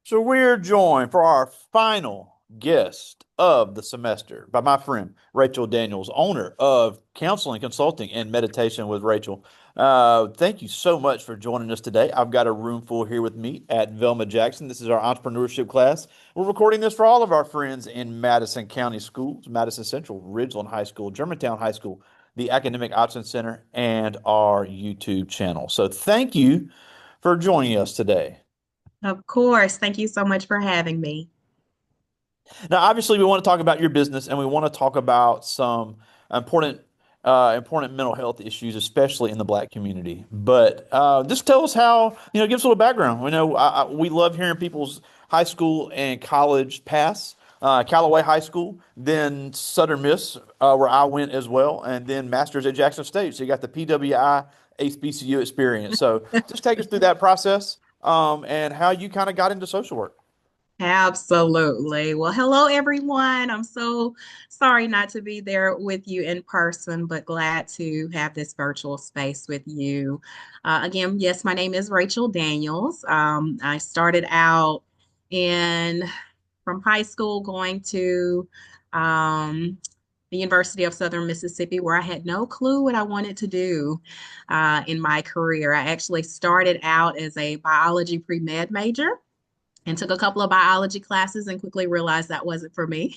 So we're joined for our final guest of the semester by my friend Rachel Daniels, owner of Counseling Consulting and Meditation with Rachel. Thank you so much for joining us today. I've got a room full here with me at Velma Jackson. This is our entrepreneurship class. We're recording this for all of our friends in Madison County schools, Madison Central, Ridgeland High School, Germantown High School, the Academic Options Center, and our YouTube channel. So thank you for joining us today. Of course. Thank you so much for having me. Now, obviously, we want to talk about your business and we want to talk about some important, important mental health issues, especially in the Black community. But just tell us how, give us a little background. We know we love hearing people's high school and college paths. Callaway High School, then Southern Miss, where I went as well, and then Masters at Jackson State. So you got the PWI HBCU experience. So just take us through that process and how you kind of got into social work. Absolutely. Well, hello, everyone. I'm so sorry not to be there with you in person, but glad to have this virtual space with you. Again, yes, my name is Rachel Daniels. I started out in from high school going to um, the University of Southern Mississippi, where I had no clue what I wanted to do in my career. I actually started out as a biology pre-med major and took a couple of biology classes and quickly realized that wasn't for me.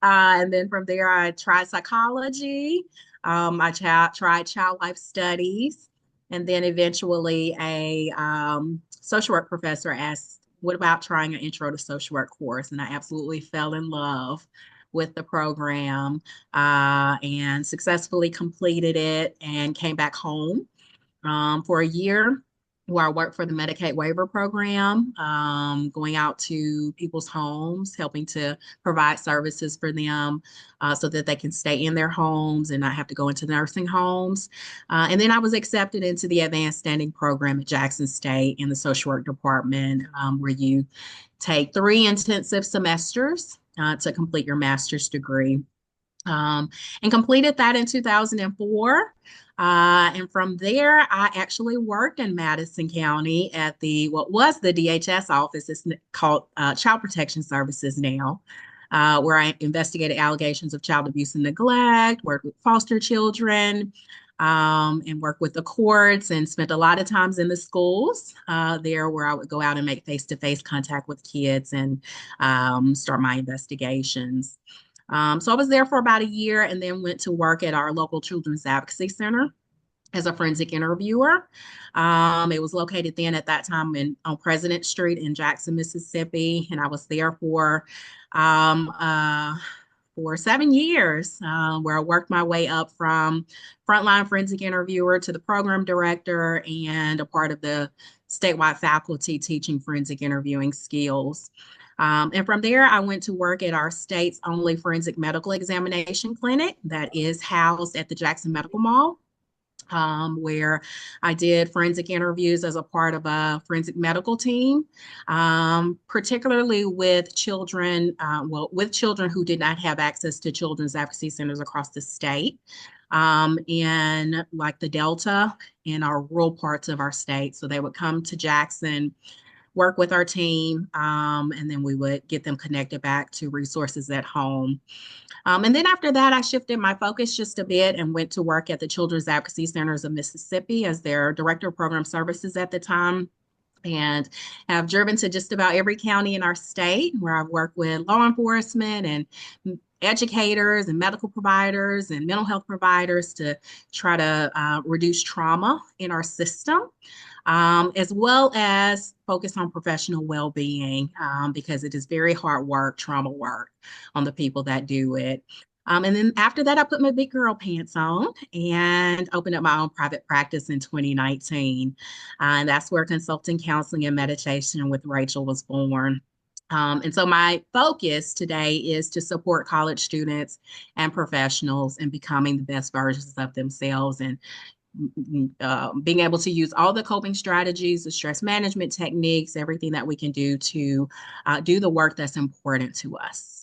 And then from there, I tried psychology. I tried child life studies. And then eventually, a social work professor asked, "What about trying an intro to social work course?" And I absolutely fell in love with the program and successfully completed it and came back home for a year where I worked for the Medicaid waiver program, going out to people's homes, helping to provide services for them so that they can stay in their homes and not have to go into nursing homes. And then I was accepted into the advanced standing program at Jackson State in the social work department, where you take 3 intensive semesters to complete your master's degree and completed that in 2004. And from there, I actually worked in Madison County at what was the DHS office. It's called Child Protection Services now, where I investigated allegations of child abuse and neglect, worked with foster children, and worked with the courts, and spent a lot of times in the schools there, where I would go out and make face-to-face contact with kids and start my investigations. So I was there for about a year and then went to work at our local Children's Advocacy Center as a forensic interviewer. It was located then at that time on President Street in Jackson, Mississippi, and I was there um, uh, for 7 years, where I worked my way up from frontline forensic interviewer to the program director and a part of the statewide faculty teaching forensic interviewing skills. And from there, I went to work at our state's only forensic medical examination clinic that is housed at the Jackson Medical Mall, where I did forensic interviews as a part of a forensic medical team, particularly with children, with children who did not have access to children's advocacy centers across the state. In like the Delta and our rural parts of our state. So they would come to Jackson, work with our team, and then we would get them connected back to resources at home. And then after that, I shifted my focus just a bit and went to work at the Children's Advocacy Centers of Mississippi as their director of program services at the time. And have driven to just about every county in our state where I've worked with law enforcement and educators and medical providers and mental health providers to try to reduce trauma in our system, as well as focus on professional well-being, because it is very hard work, trauma work on the people that do it. And then after that, I put my big girl pants on and opened up my own private practice in 2019. And that's where consulting, counseling, and meditation with Rachel was born. And so my focus today is to support college students and professionals in becoming the best versions of themselves and being able to use all the coping strategies, the stress management techniques, everything that we can do to do the work that's important to us.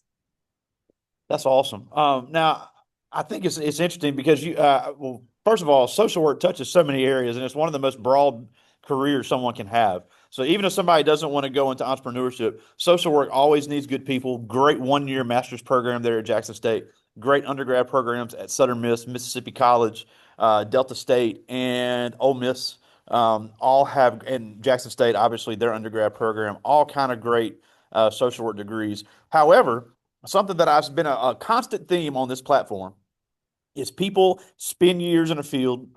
That's awesome. Now, I think it's interesting because well, first of all, social work touches so many areas, and it's one of the most broad career someone can have. So even if somebody doesn't want to go into entrepreneurship, social work always needs good people. Great 1 year master's program there at Jackson State. Great undergrad programs at Southern Miss, Mississippi College, Delta State, and Ole Miss. All have, and Jackson State, obviously their undergrad program, all kind of great social work degrees. However, something that has been a constant theme on this platform is people spend years in a field.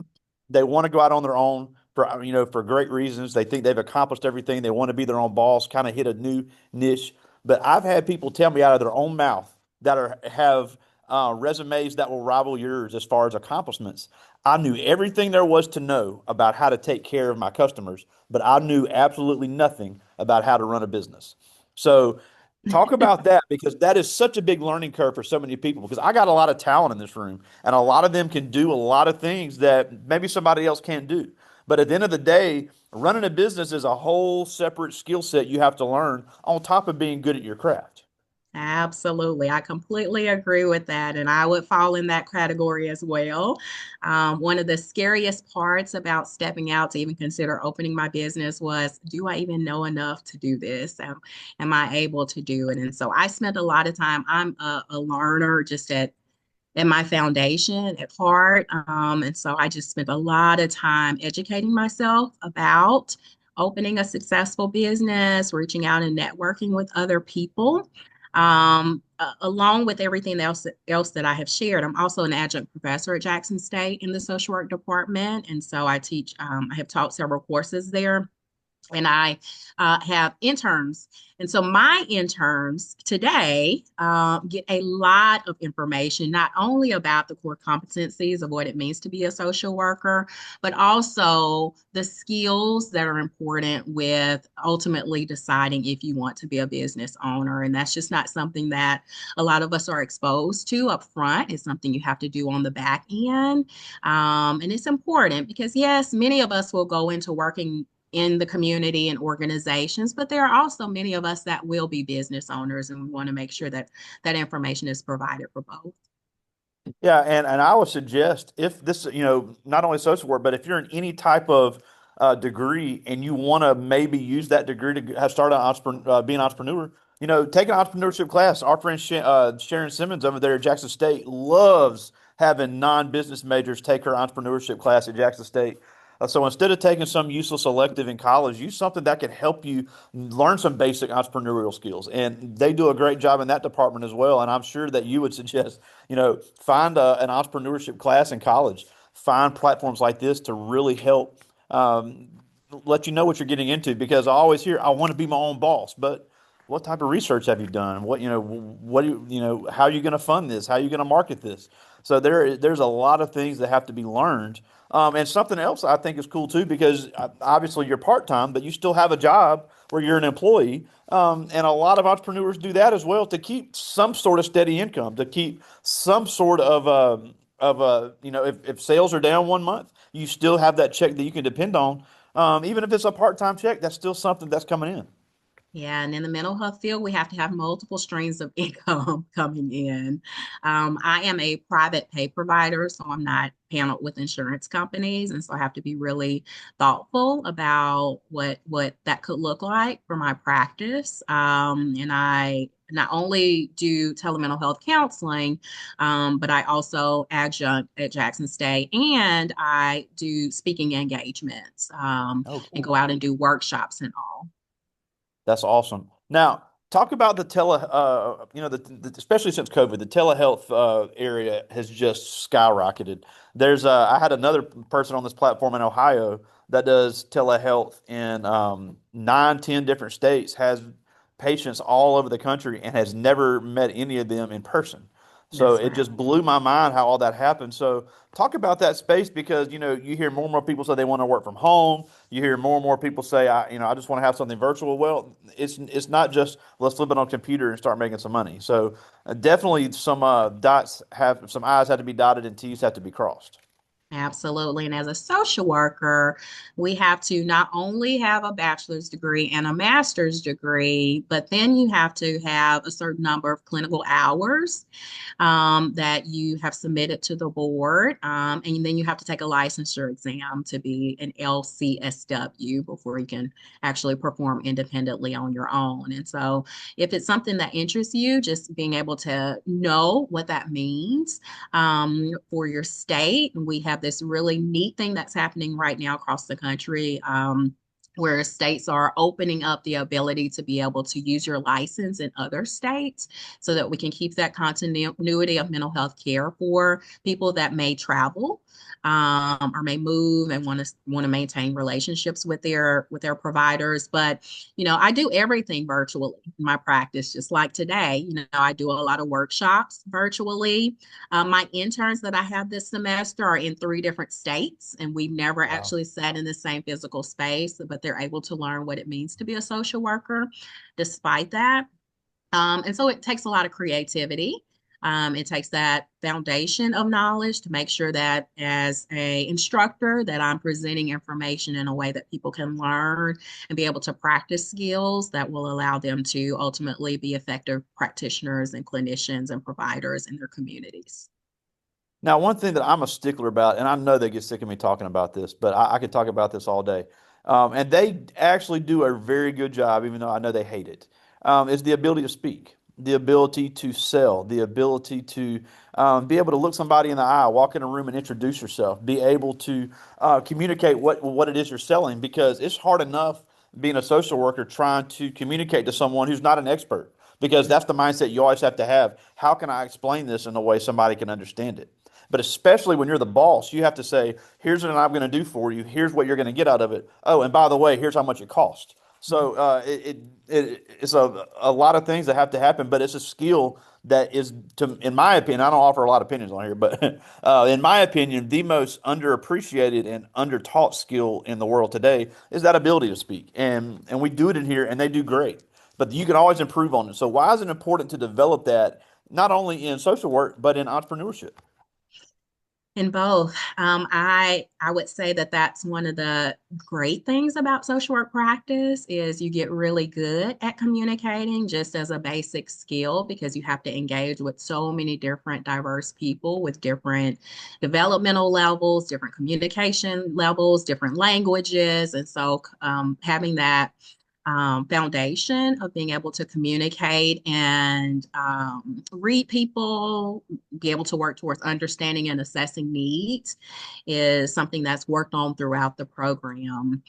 They want to go out on their own for for great reasons. They think they've accomplished everything. They want to be their own boss, kind of hit a new niche. But I've had people tell me out of their own mouth that have resumes that will rival yours as far as accomplishments. I knew everything there was to know about how to take care of my customers, but I knew absolutely nothing about how to run a business. So talk about that because that is such a big learning curve for so many people because I got a lot of talent in this room and a lot of them can do a lot of things that maybe somebody else can't do. But at the end of the day, running a business is a whole separate skill set you have to learn on top of being good at your craft. Absolutely. I completely agree with that. And I would fall in that category as well. One of the scariest parts about stepping out to even consider opening my business was, do I even know enough to do this? Am I able to do it? And so I spent a lot of time, I'm a learner just at my foundation at heart. And so I just spent a lot of time educating myself about opening a successful business, reaching out and networking with other people. Along with everything else that I have shared, I'm also an adjunct professor at Jackson State in the social work department, and so I teach. I have taught several courses there, and I have interns. And so my interns today get a lot of information, not only about the core competencies of what it means to be a social worker, but also the skills that are important with ultimately deciding if you want to be a business owner. And that's just not something that a lot of us are exposed to up front. It's something you have to do on the back end. And it's important because, yes, many of us will go into working in the community and organizations, but there are also many of us that will be business owners, and we want to make sure that that information is provided for both. Yeah, and I would suggest if this, not only social work, but if you're in any type of degree and you want to maybe use that degree to have start an entrepreneur, be an entrepreneur, take an entrepreneurship class. Our friend Sharon Simmons over there at Jackson State loves having non-business majors take her entrepreneurship class at Jackson State. So instead of taking some useless elective in college, use something that can help you learn some basic entrepreneurial skills. And they do a great job in that department as well. And I'm sure that you would suggest, find an entrepreneurship class in college. Find platforms like this to really help let you know what you're getting into. Because I always hear, I want to be my own boss, but what type of research have you done? How are you going to fund this? How are you going to market this? So there's a lot of things that have to be learned. And something else I think is cool too, because obviously you're part-time, but you still have a job where you're an employee. And a lot of entrepreneurs do that as well to keep some sort of steady income, to keep some sort if sales are down 1 month, you still have that check that you can depend on. Even if it's a part-time check, that's still something that's coming in. Yeah, and in the mental health field, we have to have multiple streams of income coming in. I am a private pay provider, so I'm not paneled with insurance companies, and so I have to be really thoughtful about what that could look like for my practice. And I not only do telemental health counseling, but I also adjunct at Jackson State, and I do speaking engagements, Oh, and cool. go out and do workshops and all. That's awesome. Now, talk about especially since COVID, the telehealth area has just skyrocketed. I had another person on this platform in Ohio that does telehealth in 9, 10 different states, has patients all over the country, and has never met any of them in person. So That's it right. just blew my mind how all that happened. So talk about that space because you hear more and more people say they want to work from home. You hear more and more people say, I just want to have something virtual. Well, it's not just let's flip it on a computer and start making some money. So definitely some dots have some I's have to be dotted and T's have to be crossed. Absolutely. And as a social worker, we have to not only have a bachelor's degree and a master's degree, but then you have to have a certain number of clinical hours that you have submitted to the board. And then you have to take a licensure exam to be an LCSW before you can actually perform independently on your own. And so, if it's something that interests you, just being able to know what that means for your state. And we have this really neat thing that's happening right now across the country. Where states are opening up the ability to be able to use your license in other states so that we can keep that continuity of mental health care for people that may travel or may move and want to maintain relationships with their providers. But I do everything virtually in my practice, just like today. I do a lot of workshops virtually. My interns that I have this semester are in 3 different states, and we've never Wow. actually sat in the same physical space, but they're able to learn what it means to be a social worker despite that. And so it takes a lot of creativity. It takes that foundation of knowledge to make sure that as a instructor that I'm presenting information in a way that people can learn and be able to practice skills that will allow them to ultimately be effective practitioners and clinicians and providers in their communities. Now, one thing that I'm a stickler about, and I know they get sick of me talking about this, but I could talk about this all day. And they actually do a very good job, even though I know they hate it, is the ability to speak, the ability to sell, the ability to be able to look somebody in the eye, walk in a room and introduce yourself, be able to communicate what it is you're selling, because it's hard enough being a social worker trying to communicate to someone who's not an expert, because that's the mindset you always have to have. How can I explain this in a way somebody can understand it? But especially when you're the boss, you have to say, here's what I'm going to do for you. Here's what you're going to get out of it. Oh, and by the way, here's how much it costs. So it's a lot of things that have to happen, but it's a skill that is, in my opinion, I don't offer a lot of opinions on here, but in my opinion, the most underappreciated and under-taught skill in the world today is that ability to speak. And we do it in here, and they do great. But you can always improve on it. So why is it important to develop that not only in social work, but in entrepreneurship? In both. I would say that that's one of the great things about social work practice is you get really good at communicating just as a basic skill because you have to engage with so many different diverse people with different developmental levels, different communication levels, different languages. And so having that foundation of being able to communicate and read people, be able to work towards understanding and assessing needs is something that's worked on throughout the program.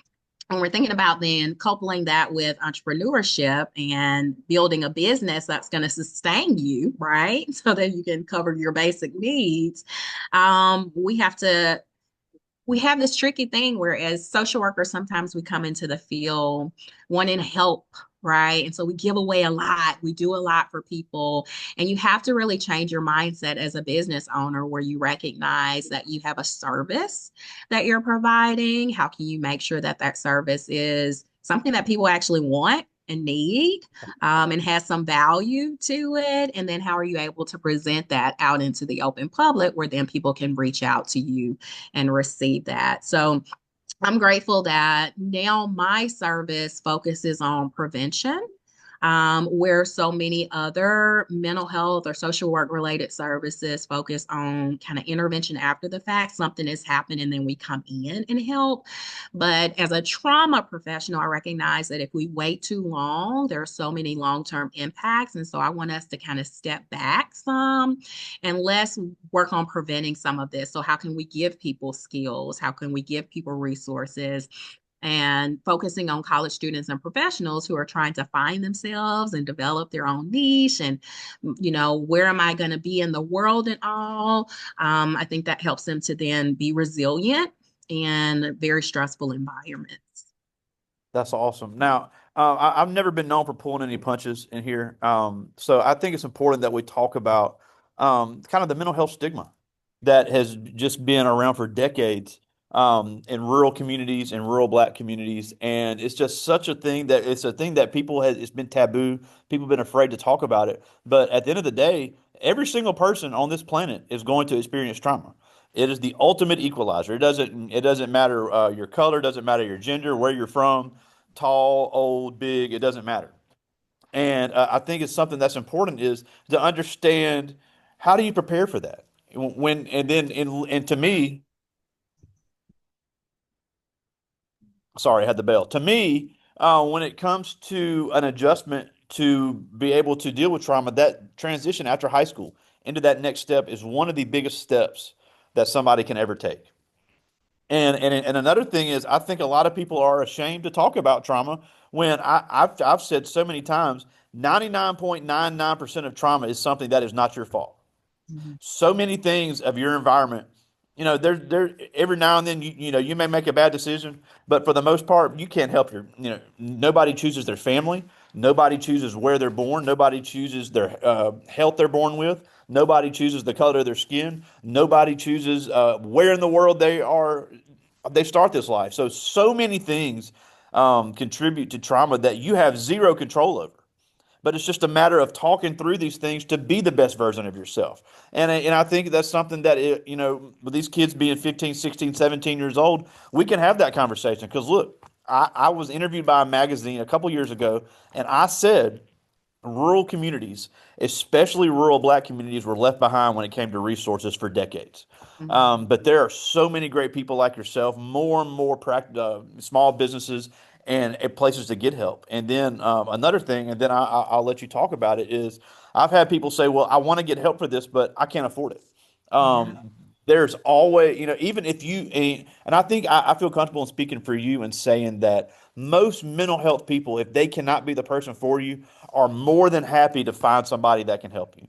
And we're thinking about then coupling that with entrepreneurship and building a business that's going to sustain you, right? So that you can cover your basic needs. We have to we have this tricky thing where as social workers sometimes we come into the field wanting to help, right? And so we give away a lot, we do a lot for people, and you have to really change your mindset as a business owner where you recognize that you have a service that you're providing. How can you make sure that that service is something that people actually want and need, and has some value to it? And then how are you able to present that out into the open public where then people can reach out to you and receive that? So I'm grateful that now my service focuses on prevention, where so many other mental health or social work related services focus on kind of intervention after the fact. Something has happened and then we come in and help. But as a trauma professional, I recognize that if we wait too long, there are so many long-term impacts. And so I want us to kind of step back some and let's work on preventing some of this. So how can we give people skills? How can we give people resources? And focusing on college students and professionals who are trying to find themselves and develop their own niche and where am I going to be in the world and all. I think that helps them to then be resilient in very stressful environments. That's awesome. Now, I've never been known for pulling any punches in here. So I think it's important that we talk about kind of the mental health stigma that has just been around for decades in rural communities and rural black communities. And it's just such a thing that it's a thing that it's been taboo. People have been afraid to talk about it. But at the end of the day, every single person on this planet is going to experience trauma. It is the ultimate equalizer. It doesn't matter your color, doesn't matter your gender, where you're from, tall, old, big, it doesn't matter. And I think it's something that's important is to understand how do you prepare for that when and then and to me, sorry, I had the bell. To me, when it comes to an adjustment to be able to deal with trauma, that transition after high school into that next step is one of the biggest steps that somebody can ever take. And another thing is, I think a lot of people are ashamed to talk about trauma when I've said so many times, 99.99% of trauma is something that is not your fault. Mhm. So many things of your environment, there every now and then you may make a bad decision, but for the most part, you can't help nobody chooses their family, nobody chooses where they're born, nobody chooses their health they're born with, nobody chooses the color of their skin, nobody chooses where in the world they start this life. So many things contribute to trauma that you have zero control over, but it's just a matter of talking through these things to be the best version of yourself. And I think that's something that, with these kids being 15, 16, 17 years old, we can have that conversation. Because look, I was interviewed by a magazine a couple years ago, and I said rural communities, especially rural black communities, were left behind when it came to resources for decades. Mhm. But there are so many great people like yourself, more and more small businesses and places to get help. And then another thing, and then I'll let you talk about it, is I've had people say, well, I want to get help for this, but I can't afford it. Yeah. There's always, even if and I think I feel comfortable in speaking for you and saying that most mental health people, if they cannot be the person for you, are more than happy to find somebody that can help you.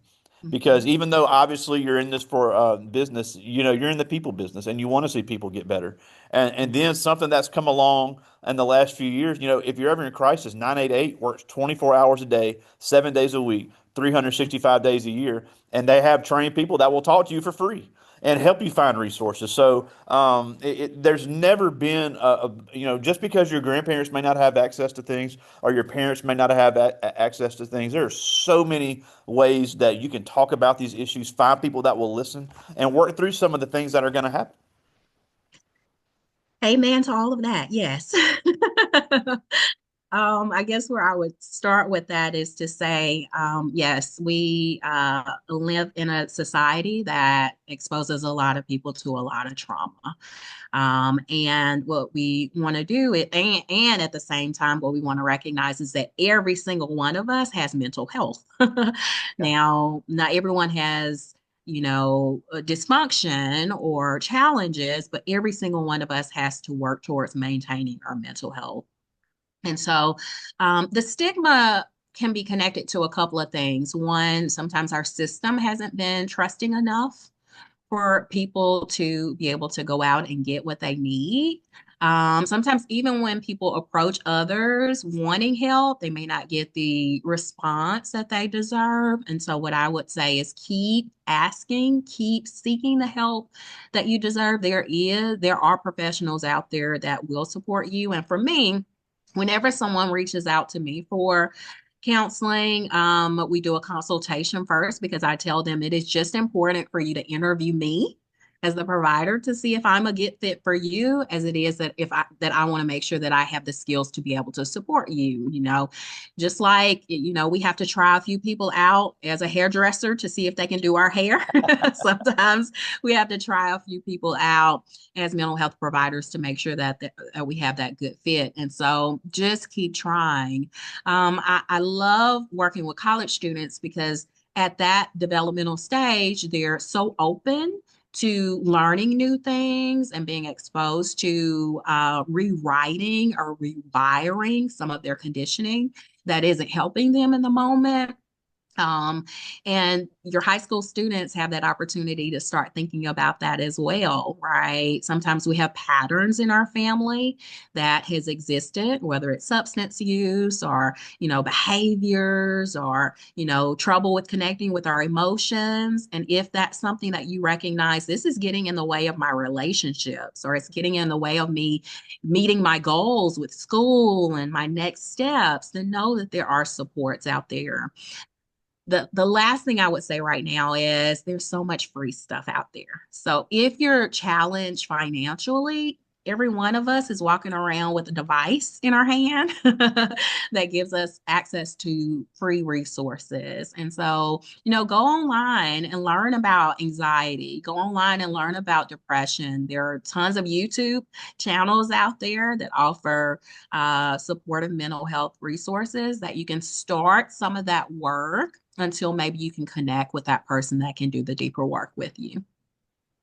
Because Mhm. even though obviously you're in this for business, you're in the people business and you want to see people get better. And Yeah. then something that's come along in the last few years, if you're ever in crisis, 988 works 24 hours a day, 7 days a week, 365 days a year, and they have trained people that will talk to you for free and help you find resources. So there's never been just because your grandparents may not have access to things or your parents may not have access to things, there are so many ways that you can talk about these issues, find people that will listen, and work through some of the things that are going to happen. Amen to all of that. Yes. I guess where I would start with that is to say, yes, we live in a society that exposes a lot of people to a lot of trauma. And what we want to do, and at the same time, what we want to recognize is that every single one of us has mental health. Yeah. Now, not everyone has dysfunction or challenges, but every single one of us has to work towards maintaining our mental health. And so the stigma can be connected to a couple of things. One, sometimes our system hasn't been trusting enough for people to be able to go out and get what they need. Sometimes, even when people approach others wanting help, they may not get the response that they deserve. And so, what I would say is keep asking, keep seeking the help that you deserve. There are professionals out there that will support you. And for me, whenever someone reaches out to me for counseling, we do a consultation first because I tell them it is just important for you to interview me as the provider to see if I'm a good fit for you, as it is that if I that I want to make sure that I have the skills to be able to support you. Just like we have to try a few people out as a hairdresser to see if they can do our hair. Sometimes we have to try a few people out as mental health providers to make sure that we have that good fit. And so just keep trying. I love working with college students because at that developmental stage, they're so open to learning new things and being exposed to rewriting or rewiring some of their conditioning that isn't helping them in the moment. Um, and your high school students have that opportunity to start thinking about that as well, right? Sometimes we have patterns in our family that has existed, whether it's substance use or, behaviors or, trouble with connecting with our emotions. And if that's something that you recognize, this is getting in the way of my relationships, or it's getting in the way of me meeting my goals with school and my next steps, then know that there are supports out there. the last thing I would say right now is there's so much free stuff out there. So if you're challenged financially, every one of us is walking around with a device in our hand that gives us access to free resources. And so, go online and learn about anxiety, go online and learn about depression. There are tons of YouTube channels out there that offer supportive mental health resources that you can start some of that work until maybe you can connect with that person that can do the deeper work with you.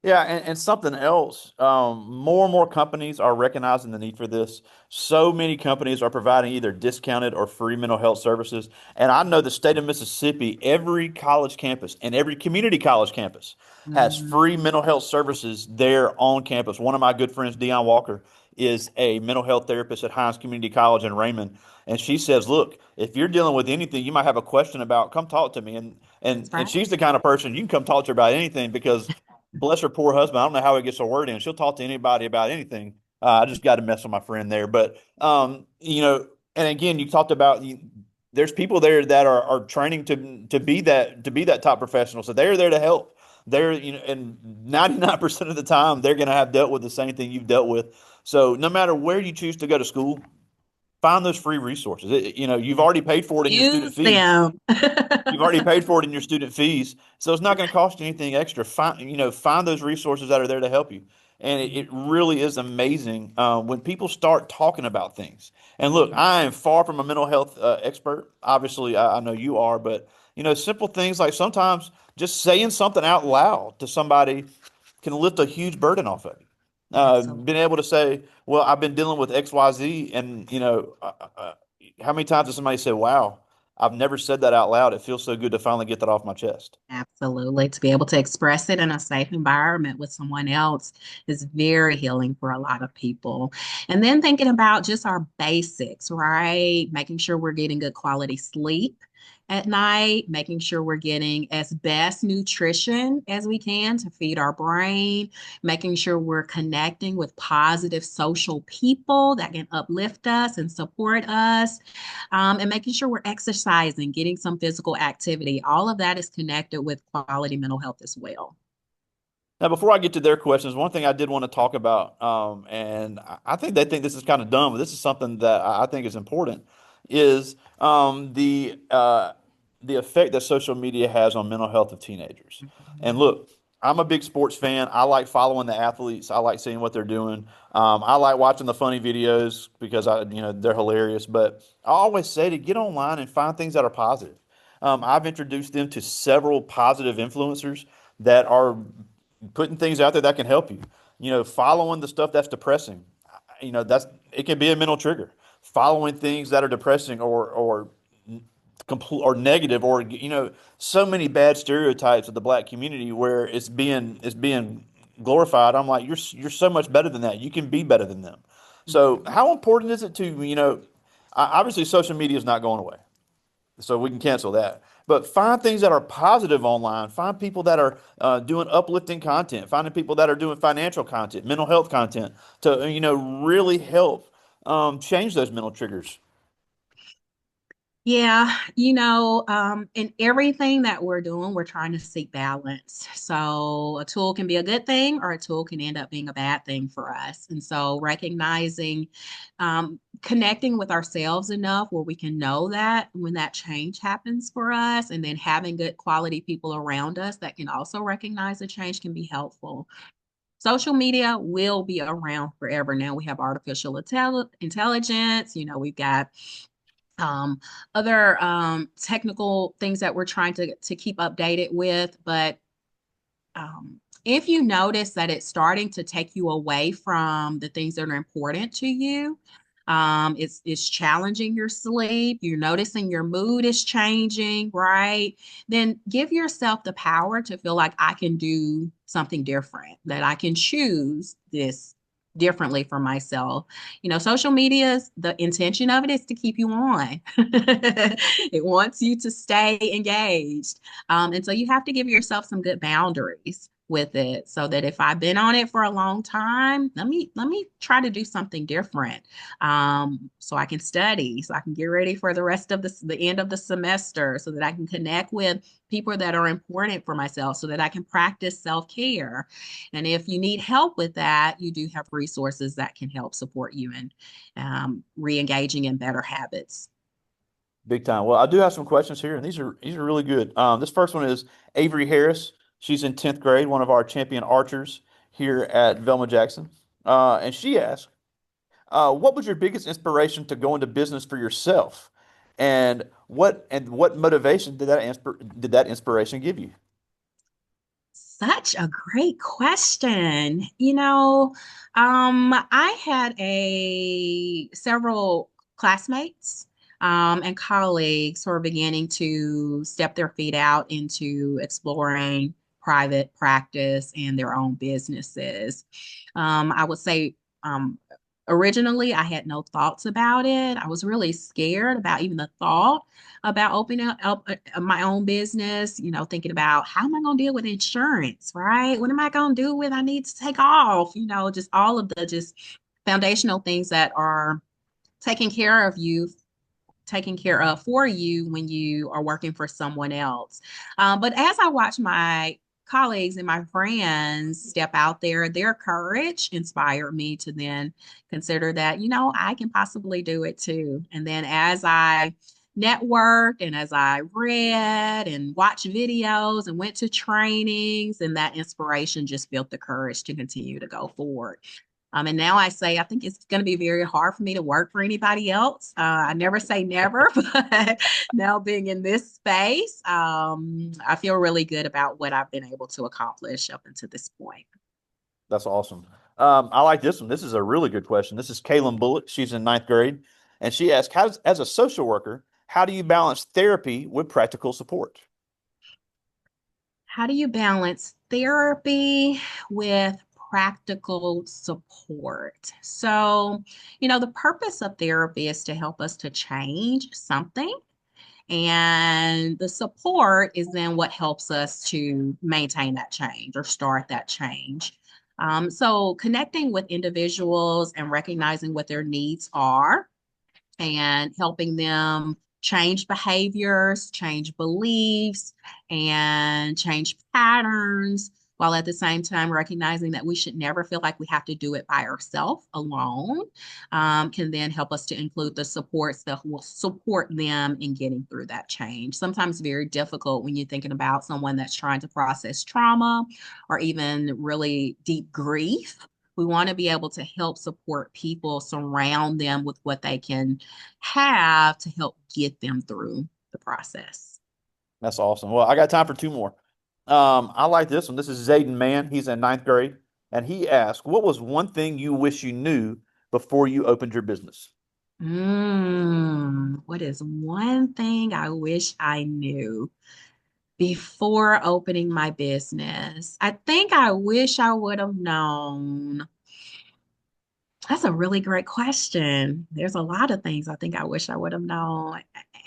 Yeah, and something else, more and more companies are recognizing the need for this. So many companies are providing either discounted or free mental health services. And I know the state of Mississippi, every college campus and every community college campus has Mm, free mental health services there on campus. One of my good friends, Dion Walker, is a mental health therapist at Hines Community College in Raymond. And she says, look, if you're dealing with anything you might have a question about, come talk to me. And and that's and right. she's the kind of person you can come talk to her about anything because bless her poor husband. I don't know how he gets her word in. She'll talk to anybody about anything. I just got to mess with my friend there. But and again, you talked about there's people there that are training to be that top professional. So they're there to help. They're and 99% of the time they're going to have dealt with the same thing you've dealt with. So no matter where you choose to go to school, find those free resources. You've already paid for it in your student Use fees. them. You've already paid for it in your student fees, so it's not going to cost you anything extra. Find those resources that are there to help you, and it really is amazing when people start talking about things. And look, I am far from a mental health expert. Obviously, I know you are, but simple things like sometimes just saying something out loud to somebody can lift a huge burden off of you. Absolutely. Being able to say, "Well, I've been dealing with X, Y, Z," and how many times has somebody said, "Wow, I've never said that out loud. It feels so good to finally get that off my chest." Absolutely. To be able to express it in a safe environment with someone else is very healing for a lot of people. And then thinking about just our basics, right? Making sure we're getting good quality sleep at night, making sure we're getting as best nutrition as we can to feed our brain, making sure we're connecting with positive social people that can uplift us and support us, and making sure we're exercising, getting some physical activity. All of that is connected with quality mental health as well. Now, before I get to their questions, one thing I did want to talk about, and I think they think this is kind of dumb, but this is something that I think is important, is the effect that social media has on mental health of teenagers. And look, I'm a big sports fan. I like following the athletes. I like seeing what they're doing. I like watching the funny videos because they're hilarious. But I always say to get online and find things that are positive. I've introduced them to several positive influencers that are putting things out there that can help you. Following the stuff that's depressing. That's it can be a mental trigger. Following things that are depressing or complete or negative or so many bad stereotypes of the black community where it's being glorified. I'm like you're so much better than that. You can be better than them. So Mhm. how important is it to obviously social media is not going away, so we can cancel that. But find things that are positive online. Find people that are doing uplifting content. Finding people that are doing financial content, mental health content to really help change those mental triggers. Yeah, in everything that we're doing, we're trying to seek balance. So a tool can be a good thing or a tool can end up being a bad thing for us. And so recognizing, connecting with ourselves enough where we can know that when that change happens for us, and then having good quality people around us that can also recognize the change can be helpful. Social media will be around forever. Now we have artificial intelligence, we've got um, other technical things that we're trying to keep updated with. But if you notice that it's starting to take you away from the things that are important to you, it's challenging your sleep, you're noticing your mood is changing, right? Then give yourself the power to feel like I can do something different, that I can choose this differently for myself. Social media's the intention of it is to keep you on. It wants you to stay engaged. And so you have to give yourself some good boundaries. with it so that if I've been on it for a long time, let me try to do something different. So I can study, so I can get ready for the rest of the end of the semester, so that I can connect with people that are important for myself, so that I can practice self-care. And if you need help with that, you do have resources that can help support you in re-engaging in better habits. Big time. Well, I do have some questions here, and these are really good. This first one is Avery Harris. She's in 10th grade, one of our champion archers here at Velma Jackson. And she asked, what was your biggest inspiration to go into business for yourself? And what motivation did that inspiration give you? Such a great question. I had a several classmates and colleagues who are beginning to step their feet out into exploring private practice and their own businesses. I would say um, originally I had no thoughts about it. I was really scared about even the thought about opening up my own business, thinking about how am I going to deal with insurance, right? What am I going to do when I need to take off? Just all of the just foundational things that are taking care of you, taken care of for you when you are working for someone else. But as I watch my colleagues and my friends step out there, their courage inspired me to then consider that, I can possibly do it too. And then as I networked and as I read and watched videos and went to trainings, and that inspiration just built the courage to continue to go forward. And now I say, I think it's going to be very hard for me to work for anybody else. I never say never, but now being in this space, I feel really good about what I've been able to accomplish up until this point. That's awesome. I like this one. This is a really good question. This is Kaylin Bullock. She's in 9th grade, and she asked, as a social worker, how do you balance therapy with practical support? How do you balance therapy with practical support? So, the purpose of therapy is to help us to change something. And the support is then what helps us to maintain that change or start that change. So connecting with individuals and recognizing what their needs are and helping them change behaviors, change beliefs, and change patterns, while at the same time recognizing that we should never feel like we have to do it by ourselves alone, can then help us to include the supports that will support them in getting through that change. Sometimes very difficult when you're thinking about someone that's trying to process trauma or even really deep grief. We want to be able to help support people, surround them with what they can have to help get them through the process. That's awesome. Well, I got time for two more. I like this one. This is Zayden Mann. He's in 9th grade, and he asked, "What was one thing you wish you knew before you opened your business?" What is one thing I wish I knew before opening my business? I think I wish I would have known. That's a really great question. There's a lot of things I think I wish I would have known.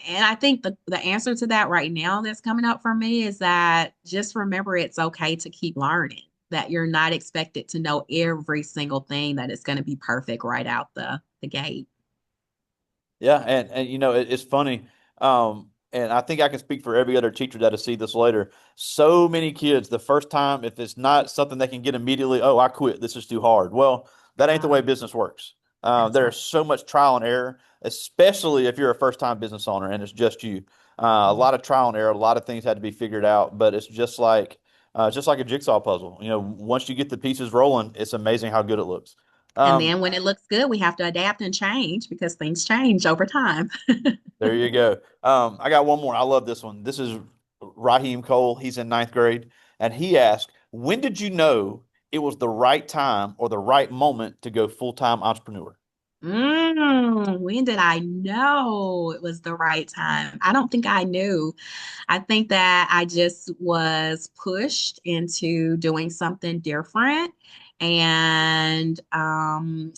And I think the answer to that right now that's coming up for me is that just remember it's okay to keep learning, that you're not expected to know every single thing, that it's going to be perfect right out the gate. Yeah, and it's funny. And I think I can speak for every other teacher that'll see this later. So many kids, the first time, if it's not something they can get immediately, oh, I quit. This is too hard. Well, that ain't the way Um, business works. that's right. There's so much trial and error, especially if you're a first-time business owner and it's just you. A lot of trial and error, a lot of things had to be figured out, but it's just like a jigsaw puzzle. Once you get the pieces rolling, it's amazing how good it looks. And Um, then when it looks good, we have to adapt and change because things change over time. There you go. I got one more. I love this one. This is Raheem Cole. He's in 9th grade, and he asked, "When did you know it was the right time or the right moment to go full-time entrepreneur?" When did I know it was the right time? I don't think I knew. I think that I just was pushed into doing something different. And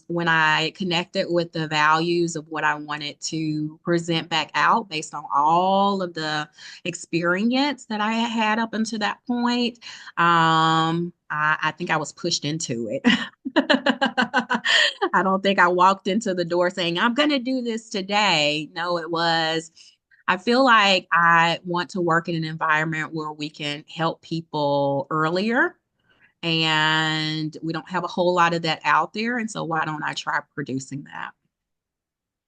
when I connected with the values of what I wanted to present back out based on all of the experience that I had up until that point, I think I was pushed into it. I don't think I walked into the door saying, I'm going to do this today. No, it was. I feel like I want to work in an environment where we can help people earlier, and we don't have a whole lot of that out there. And so why don't I try producing that?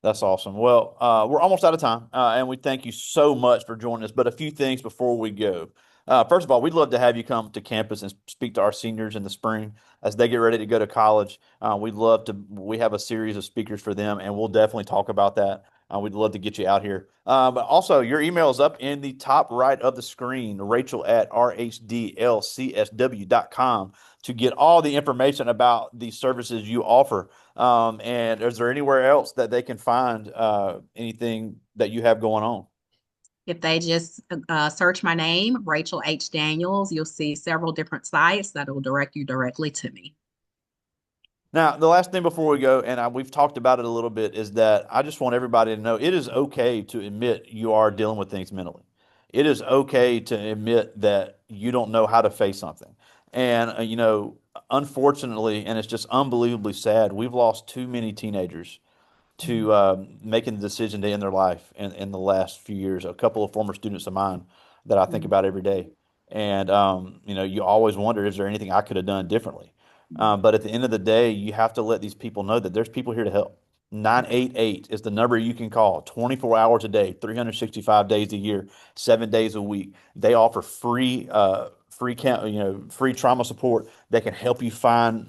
That's awesome. Well, we're almost out of time, and we thank you so much for joining us. But a few things before we go. First of all, we'd love to have you come to campus and speak to our seniors in the spring as they get ready to go to college. We'd love to. We have a series of speakers for them, and we'll definitely talk about that. We'd love to get you out here. But also, your email is up in the top right of the screen, Rachel at rhdlcsw.com, to get all the information about the services you offer. And is there anywhere else that they can find anything that you have going on? If they just search my name, Rachel H. Daniels, you'll see several different sites that will direct you directly to me. Now, the last thing before we go, and we've talked about it a little bit, is that I just want everybody to know it is okay to admit you are dealing with things mentally. It is okay to admit that you don't know how to face something. And, unfortunately, and it's just unbelievably sad, we've lost too many teenagers to making the decision to end their life in the last few years. A couple of former students of mine that I think Mhm. about every day. And, you always wonder, is there anything I could have done differently? But at the end of the day, you have to let these people know that there's people here to help. 988 is the number you can call 24 hours a day, 365 days a year, 7 days a week. They offer free trauma support that can help you find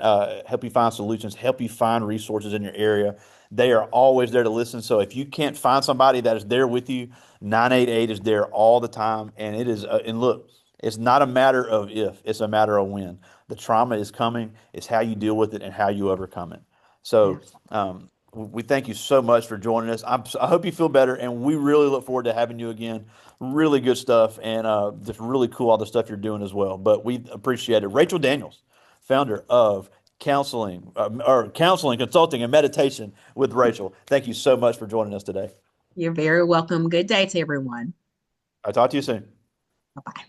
solutions, help you find resources in your area. They are always there to listen. So if you can't find somebody that is there with you, 988 is there all the time. And and look, it's not a matter of if, it's a matter of when. The trauma is coming. It's how you deal with it and how you overcome it. So, Yes. we thank you so much for joining us. I hope you feel better, and we really look forward to having you again. Really good stuff, and just really cool all the stuff you're doing as well. But we appreciate it. Rachel Daniels, founder of Counseling, Consulting, and Meditation with Rachel. Thank you so much for joining us today. You're very welcome. Good day to everyone. I'll talk to you soon. Bye bye.